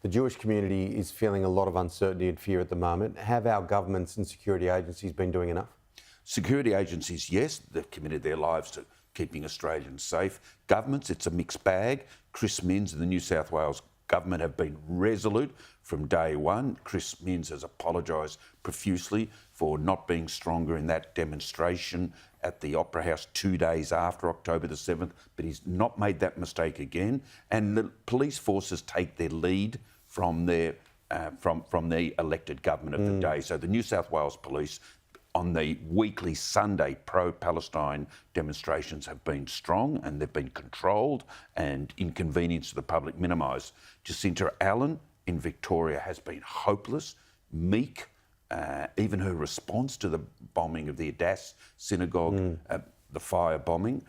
The Jewish community is feeling a lot of uncertainty and fear at the moment. Have our governments and security agencies been doing enough? Security agencies, yes, they've committed their lives to keeping Australians safe. Governments, it's a mixed bag. Chris Minns and the New South Wales government have been resolute from day one. Chris Minns has apologised profusely for not being stronger in that demonstration at the Opera House 2 days after October the 7th, but he's not made that mistake again. And the police forces take their lead from their from the elected government of the day. So the New South Wales Police on the weekly Sunday pro-Palestine demonstrations have been strong and they've been controlled and inconvenience to the public minimised. Jacinta Allan in Victoria has been hopeless, meek. Even her response to the bombing of the AUSTRALIA synagogue, the firebombing,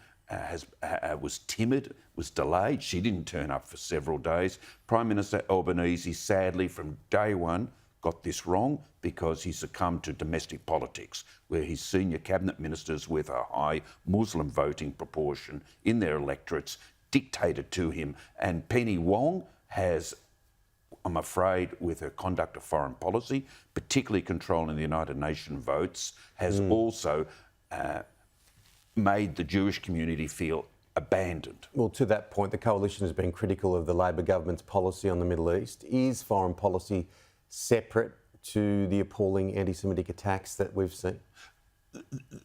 was timid, was delayed. She didn't turn up for several days. Prime Minister Albanese, sadly, from day one, got this wrong because he succumbed to domestic politics, where his senior cabinet ministers with a high Muslim voting proportion in their electorates dictated to him. And Penny Wong has, I'm afraid, with her conduct of foreign policy, particularly controlling the United Nations votes, has also made the Jewish community feel abandoned. Well, to that point, the Coalition has been critical of the Labor government's policy on the Middle East. Is foreign policy separate to the appalling anti-Semitic attacks that we've seen?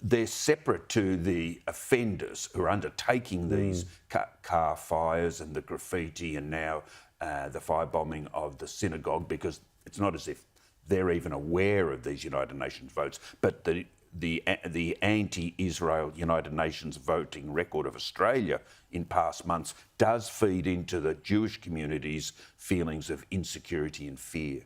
They're separate to the offenders who are undertaking these car fires and the graffiti and now the firebombing of the synagogue, because it's not as if they're even aware of these United Nations votes, but the anti-Israel United Nations voting record of Australia in past months does feed into the Jewish community's feelings of insecurity and fear.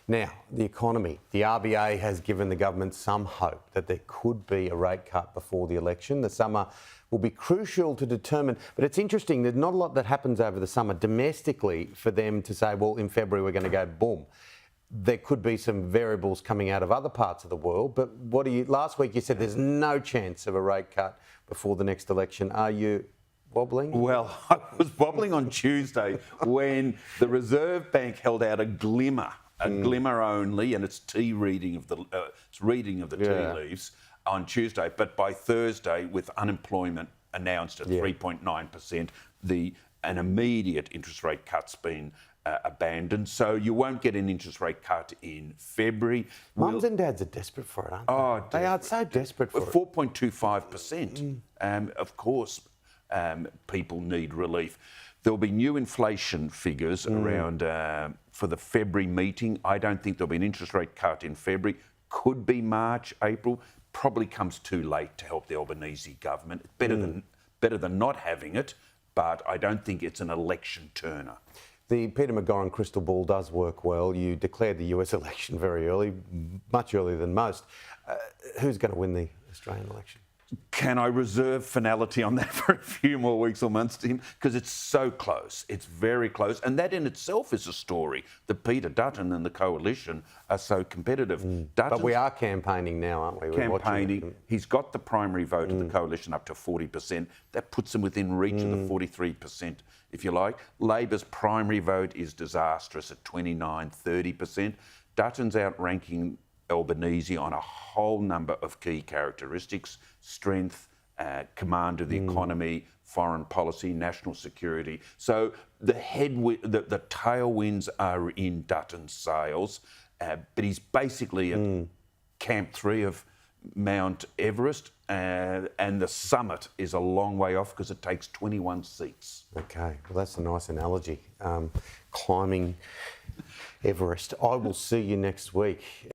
Now, the economy. The RBA has given the government some hope that there could be a rate cut before the election. The summer will be crucial to determine, but it's interesting, there's not a lot that happens over the summer domestically for them to say, well, in February we're going to go boom. There could be some variables coming out of other parts of the world, but last week you said there's no chance of a rate cut before the next election. Are you wobbling? Well, I was wobbling on Tuesday when the Reserve Bank held out a glimmer only, and it's reading of the tea leaves on Tuesday. But by Thursday, with unemployment announced at 3.9%, an immediate interest rate cut's been abandoned. So you won't get an interest rate cut in February. Mums and dads are desperate for it, aren't they? Oh, they are so desperate for it. 4.25%. Of course, people need relief. There'll be new inflation figures around for the February meeting. I don't think there'll be an interest rate cut in February. Could be March, April. Probably comes too late to help the Albanese government. Better than not having it, but I don't think it's an election turner. The Peter McGauran crystal ball does work well. You declared the US election very early, much earlier than most. Who's going to win the Australian election? Can I reserve finality on that for a few more weeks or months, Tim? Because it's so close. It's very close. And that in itself is a story that Peter Dutton and the Coalition are so competitive. But we are campaigning now, aren't we? Campaigning. He's got the primary vote of the Coalition up to 40%. That puts him within reach of the 43%, if you like. Labor's primary vote is disastrous at 29-30%. Dutton's outranking Albanese on a whole number of key characteristics: strength, command of the economy, foreign policy, national security. So the tailwinds are in Dutton's sails, but he's basically at Camp 3 of Mount Everest, and the summit is a long way off because it takes 21 seats. Okay, well, that's a nice analogy. Climbing Everest. I will see you next week.